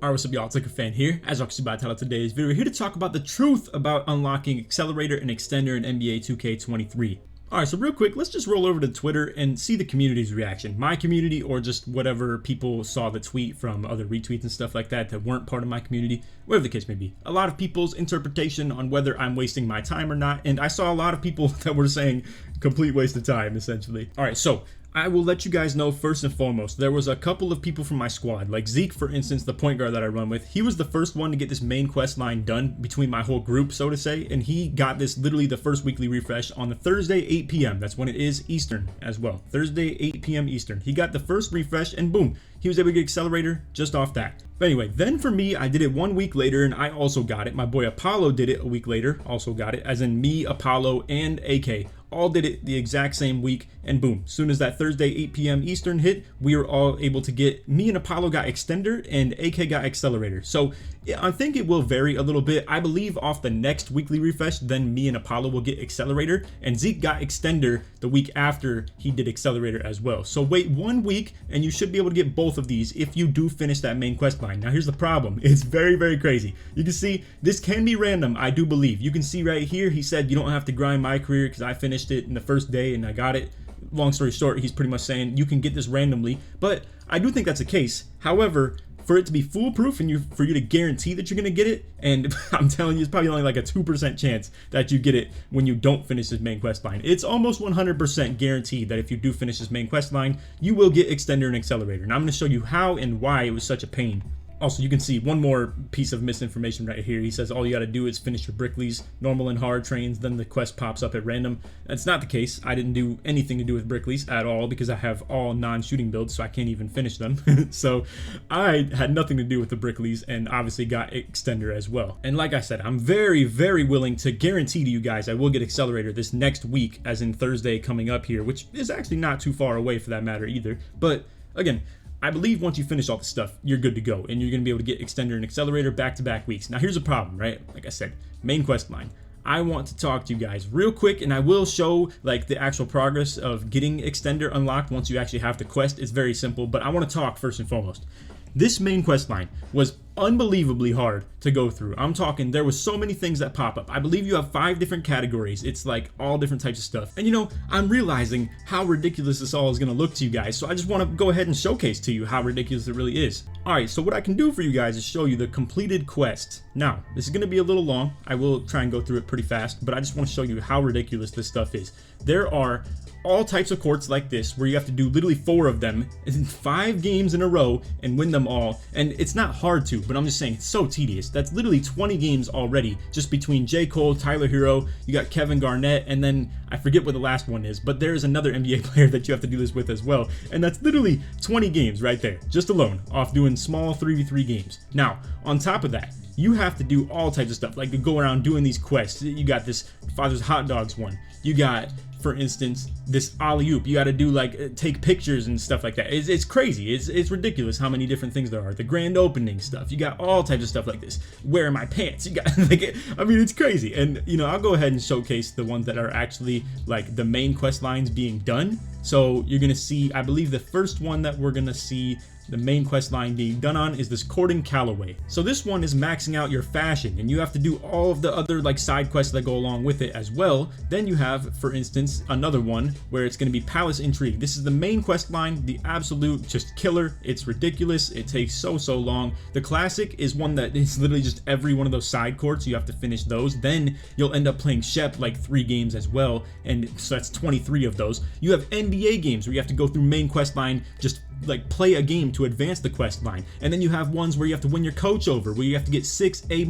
Alright, what's up y'all, it's LakerFan here. As you can see by the title of today's video, we're here to talk about the truth about unlocking Accelerator and Extender in NBA 2K23. Alright, so real quick, let's just roll over to Twitter and see the community's reaction. My community, or just whatever people saw the tweet from other retweets and stuff like that weren't part of my community, whatever the case may be. A lot of people's interpretation on whether I'm wasting my time or not, and I saw a lot of people that were saying complete waste of time, essentially. Alright, so I will let you guys know first and foremost, there was a couple of people from my squad, like Zeke, for instance, the point guard that I run with. He was the first one to get this main quest line done between my whole group, so to say, and he got this literally the first weekly refresh on the Thursday 8 p.m. That's when it is Eastern as well. Thursday 8 p.m. Eastern. He got the first refresh and boom, he was able to get Accelerator just off that. But anyway, then for me, I did it 1 week later and I also got it. My boy Apollo did it a week later, also got it, as in me, Apollo, and AK. All did it the exact same week, and boom, as soon as that Thursday 8 p.m. Eastern hit, we were all able to get, me and Apollo got Extender and AK got Accelerator. So I think it will vary a little bit. I believe off the next weekly refresh, then me and Apollo will get Accelerator, and Zeke got Extender the week after he did Accelerator as well. So wait 1 week and you should be able to get both of these if you do finish that main quest line. Now here's the problem, it's very, very crazy. You can see this can be random, I do believe. You can see right here, he said you don't have to grind my career because I finished it in the first day and I got it. Long story short, he's pretty much saying you can get this randomly, but I do think that's the case. However, for it to be foolproof and for you to guarantee that you're gonna get it, and I'm telling you, it's probably only like a 2% chance that you get it when you don't finish this main quest line. It's almost 100% guaranteed that if you do finish this main quest line, you will get Extender and Accelerator. And I'm gonna show you how and why it was such a pain. Also, you can see one more piece of misinformation right here. He says all you got to do is finish your Brickleys, normal and hard trains, then the quest pops up at random. That's not the case. I didn't do anything to do with Brickleys at all because I have all non-shooting builds, so I can't even finish them. So I had nothing to do with the Brickleys and obviously got Extender as well. And like I said, I'm very, very willing to guarantee to you guys I will get Accelerator this next week, as in Thursday coming up here, which is actually not too far away for that matter either. But again, I believe once you finish all the stuff, you're good to go, and you're going to be able to get Extender and Accelerator back-to-back weeks. Now, here's a problem, right? Like I said, main quest line. I want to talk to you guys real quick, and I will show like the actual progress of getting Extender unlocked once you actually have the quest. It's very simple, but I want to talk first and foremost. This main quest line was unbelievably hard to go through. I'm talking, there was so many things that pop up. I believe you have 5 different categories. It's like all different types of stuff. And you know, I'm realizing how ridiculous this all is going to look to you guys. So I just want to go ahead and showcase to you how ridiculous it really is. All right, so what I can do for you guys is show you the completed quest. Now, this is going to be a little long. I will try and go through it pretty fast, but I just want to show you how ridiculous this stuff is. There are all types of courts like this where you have to do literally 4 of them in 5 games in a row and win them all. And it's not hard to, but I'm just saying it's so tedious. That's literally 20 games already just between J. Cole, Tyler Hero, you got Kevin Garnett, and then I forget what the last one is, but there's another NBA player that you have to do this with as well. And that's literally 20 games right there, just alone, off doing small 3v3 games. Now, on top of that, you have to do all types of stuff, like go around doing these quests. You got this Father's Hot Dogs one. You got, for instance, this alley-oop. You got to do like take pictures and stuff like that. It's crazy. It's ridiculous how many different things there are. The grand opening stuff. You got all types of stuff like this. Wearing my pants. You got like, I mean, it's crazy. And you know, I'll go ahead and showcase the ones that are actually like the main quest lines being done. So you're gonna see, I believe the first one that we're gonna see the main quest line being done on is this courting Callaway. So this one is maxing out your fashion, and you have to do all of the other like side quests that go along with it as well. Then you have, for instance, another one where it's going to be Palace Intrigue. This is the main quest line, the absolute just killer. It's ridiculous. It takes so long. The classic is one that is literally just every one of those side courts. You have to finish those. Then you'll end up playing Shep like 3 games as well, and so that's 23 of those. You have NBA games where you have to go through main quest line, just like play a game to advance the quest line. And then you have ones where you have to win your coach over, where you have to get 6 A-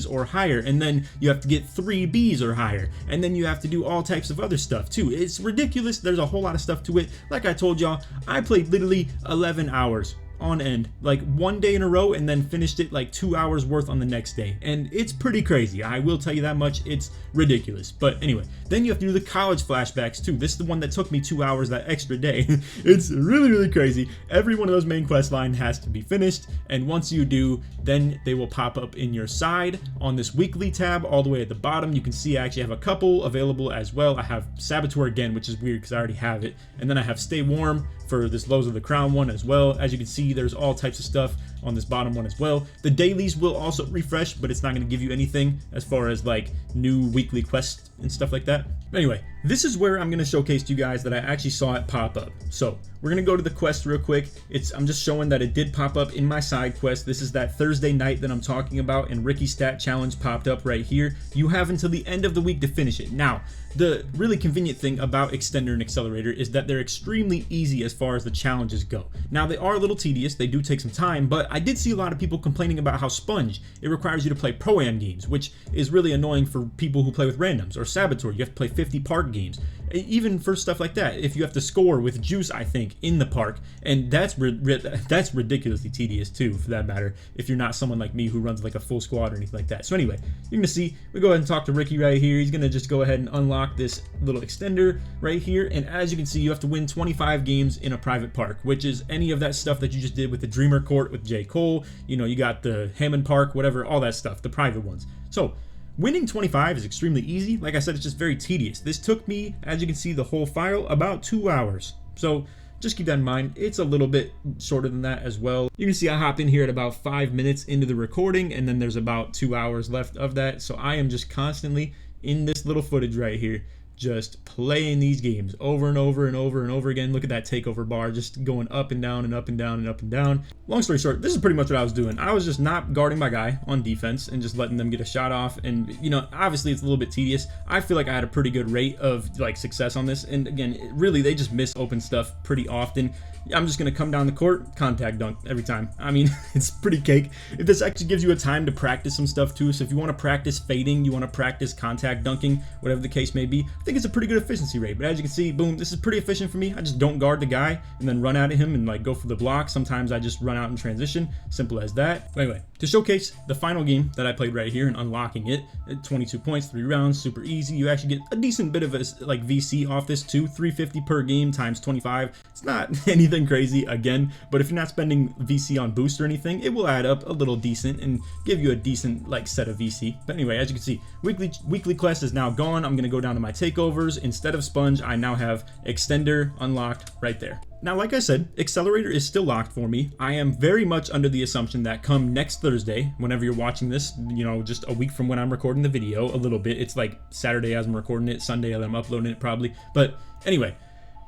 or higher, and then you have to get 3 Bs or higher, and then you have to do all types of other stuff too. It's ridiculous. There's a whole lot of stuff to it. Like I told y'all, I played literally 11 hours on end, like 1 day in a row, and then finished it like 2 hours worth on the next day. And it's pretty crazy, I will tell you that much. It's ridiculous. But anyway, then you have to do the college flashbacks too. This is the one that took me 2 hours that extra day. It's really crazy. Every one of those main quest line has to be finished, and once you do, then they will pop up in your side on this weekly tab all the way at the bottom. You can see I actually have a couple available as well. I have Saboteur again, which is weird because I already have it, and then I have Stay Warm for this Lows of the Crown one as well. As you can see, there's all types of stuff on this bottom one as well. The dailies will also refresh, but it's not going to give you anything as far as like new weekly quests and stuff like that. But anyway, this is where I'm going to showcase to you guys that I actually saw it pop up. So we're going to go to the quest real quick. I'm just showing that it did pop up in my side quest. This is that Thursday night that I'm talking about, and Ricky Stat Challenge popped up right here. You have until the end of the week to finish it. Now, the really convenient thing about Extender and Accelerator is that they're extremely easy as far as the challenges go. Now, they are a little tedious, they do take some time, but I did see a lot of people complaining about how Sponge, it requires you to play Pro-Am games, which is really annoying for people who play with randoms, or Saboteur, you have to play 50 park games. Even for stuff like that, if you have to score with Juice, I think, in the park, and that's ridiculously tedious too, for that matter, if you're not someone like me who runs like a full squad or anything like that. So anyway, you're gonna see, we go ahead and talk to Ricky right here. He's gonna just go ahead and unlock this little extender right here, and as you can see, you have to win 25 games in a private park, which is any of that stuff that you just did with the Dreamer Court with J. Cole, you know, you got the Hammond Park, whatever, all that stuff, the private ones. So winning 25 is extremely easy. Like I said, it's just very tedious. This took me, as you can see, the whole file, about 2 hours. So just keep that in mind. It's a little bit shorter than that as well. You can see I hop in here at about 5 minutes into the recording, and then there's about 2 hours left of that. So I am just constantly in this little footage right here, just playing these games over and over and over and over again. Look at that takeover bar just going up and down and up and down and up and down. Long story short, this is pretty much what I was doing. I was just not guarding my guy on defense and just letting them get a shot off. And, you know, obviously it's a little bit tedious. I feel like I had a pretty good rate of like success on this. And again, really, they just miss open stuff pretty often. I'm just going to come down the court, contact dunk every time. I mean, it's pretty cake. If this actually gives you a time to practice some stuff too. So if you want to practice fading, you want to practice contact dunking, whatever the case may be, I think it's a pretty good efficiency rate. But as you can see, boom, this is pretty efficient for me. I just don't guard the guy and then run at him and like go for the block. Sometimes I just run out in transition. Simple as that. But anyway, to showcase the final game that I played right here and unlocking it, 22 points, 3 rounds, super easy. You actually get a decent bit of a like VC off this too, 350 per game times 25. It's not anything crazy again, but if you're not spending VC on boost or anything, it will add up a little decent and give you a decent like set of VC. But anyway, as you can see, weekly quest is now gone. I'm gonna go down to my takeovers. Instead of Sponge, I now have Extender unlocked right there. Now, like I said, Accelerator is still locked for me. I am very much under the assumption that come next Thursday, whenever you're watching this, you know, just a week from when I'm recording the video, a little bit. It's like Saturday as I'm recording it, Sunday as I'm uploading it probably. But anyway,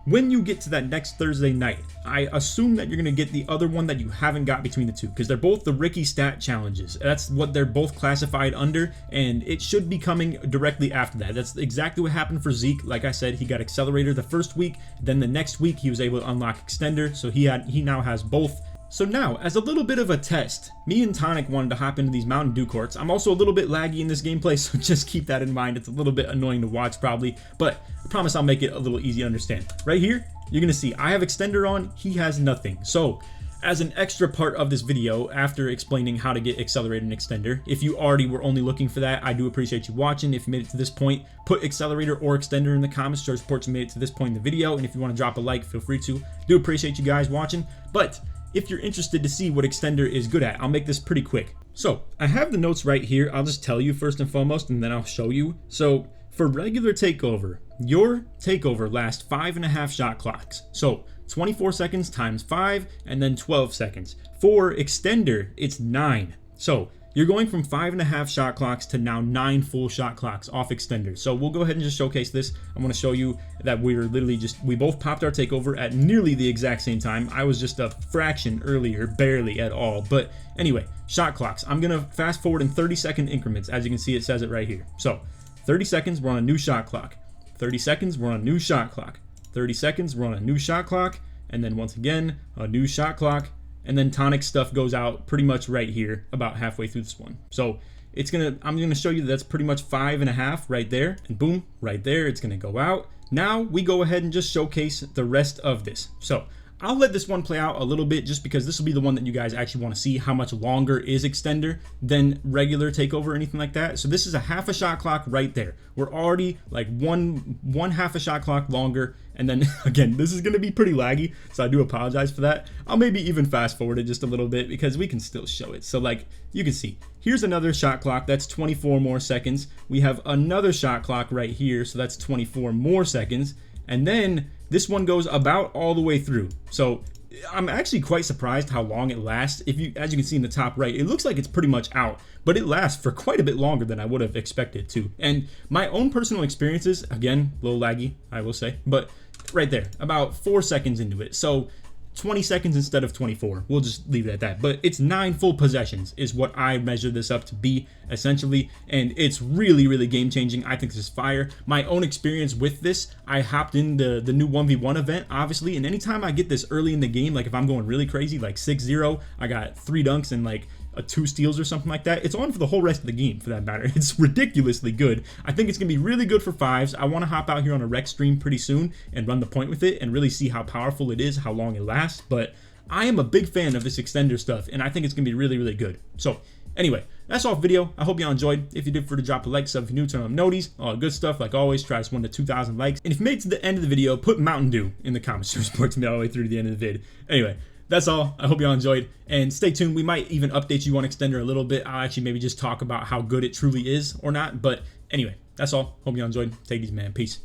when you get to that next Thursday night, I assume that you're going to get the other one that you haven't got between the two, because they're both the Ricky Stat Challenges. That's what they're both classified under, and it should be coming directly after that. That's exactly what happened for Zeke. Like I said, he got Accelerator the first week, then the next week he was able to unlock Extender, so he now has both. So now, as a little bit of a test, me and Tonic wanted to hop into these Mountain Dew courts. I'm also a little bit laggy in this gameplay, so just keep that in mind. It's a little bit annoying to watch probably, but I promise I'll make it a little easy to understand. Right here, you're gonna see I have Extender on, he has nothing. So as an extra part of this video, after explaining how to get Accelerator and Extender, if you already were only looking for that, I do appreciate you watching. If you made it to this point, put Accelerator or Extender in the comments. Show support you made it to this point in the video, and if you want to drop a like, feel free to. Do appreciate you guys watching, but if you're interested to see what Extender is good at, I'll make this pretty quick. So I have the notes right here. I'll just tell you first and foremost, and then I'll show you. So for regular takeover, your takeover lasts 5.5 shot clocks. So 24 seconds times 5, and then 12 seconds. For Extender, it's 9. So you're going from 5.5 shot clocks to now 9 full shot clocks off Extender. So we'll go ahead and just showcase this. I want to show you that we both popped our takeover at nearly the exact same time. I was just a fraction earlier, barely at all. But anyway, shot clocks. I'm going to fast forward in 30-second increments. As you can see, it says it right here. So 30 seconds, we're on a new shot clock. 30 seconds, we're on a new shot clock. 30 seconds, we're on a new shot clock. And then once again, a new shot clock. And then Tonic stuff goes out pretty much right here, about halfway through this one. So I'm gonna show you that's pretty much 5.5 right there, and boom, right there, it's gonna go out. Now we go ahead and just showcase the rest of this. So I'll let this one play out a little bit, just because this will be the one that you guys actually want to see how much longer is Extender than regular takeover or anything like that. So this is a half a shot clock right there. We're already like one half a shot clock longer. And then again, this is going to be pretty laggy, so I do apologize for that. I'll maybe even fast forward it just a little bit, because we can still show it. So like you can see, here's another shot clock. That's 24 more seconds. We have another shot clock right here. So that's 24 more seconds. And then this one goes about all the way through. So I'm actually quite surprised how long it lasts. As you can see in the top right, it looks like it's pretty much out, but it lasts for quite a bit longer than I would have expected to. And my own personal experiences, again, a little laggy, I will say, but right there, about 4 seconds into it. So 20 seconds instead of 24. We'll just leave it at that. But it's 9 full possessions is what I measure this up to be, essentially. And it's really, really game changing. I think this is fire. My own experience with this, I hopped in the new 1v1 event, obviously. And anytime I get this early in the game, like if I'm going really crazy, like 6-0, I got 3 dunks and like 2 steals or something like that, it's on for the whole rest of the game, for that matter. It's ridiculously good. I think it's gonna be really good for 5s. I want to hop out here on a rec stream pretty soon and run the point with it and really see how powerful it is, how long it lasts. But I am a big fan of this extender stuff, and I think it's gonna be really, really good. So anyway, that's all for video. I hope y'all enjoyed. If you did, feel free to drop a like, sub if you're new, turn on noties, all good stuff. Like always, try to 1 to 2,000 likes. And if you made it to the end of the video, put Mountain Dew in the comments to support me all the way through to the end of the vid. Anyway, that's all. I hope y'all enjoyed, and stay tuned. We might even update you on Extender a little bit. I'll actually maybe just talk about how good it truly is or not. But anyway, that's all. Hope y'all enjoyed. Take it easy, man. Peace.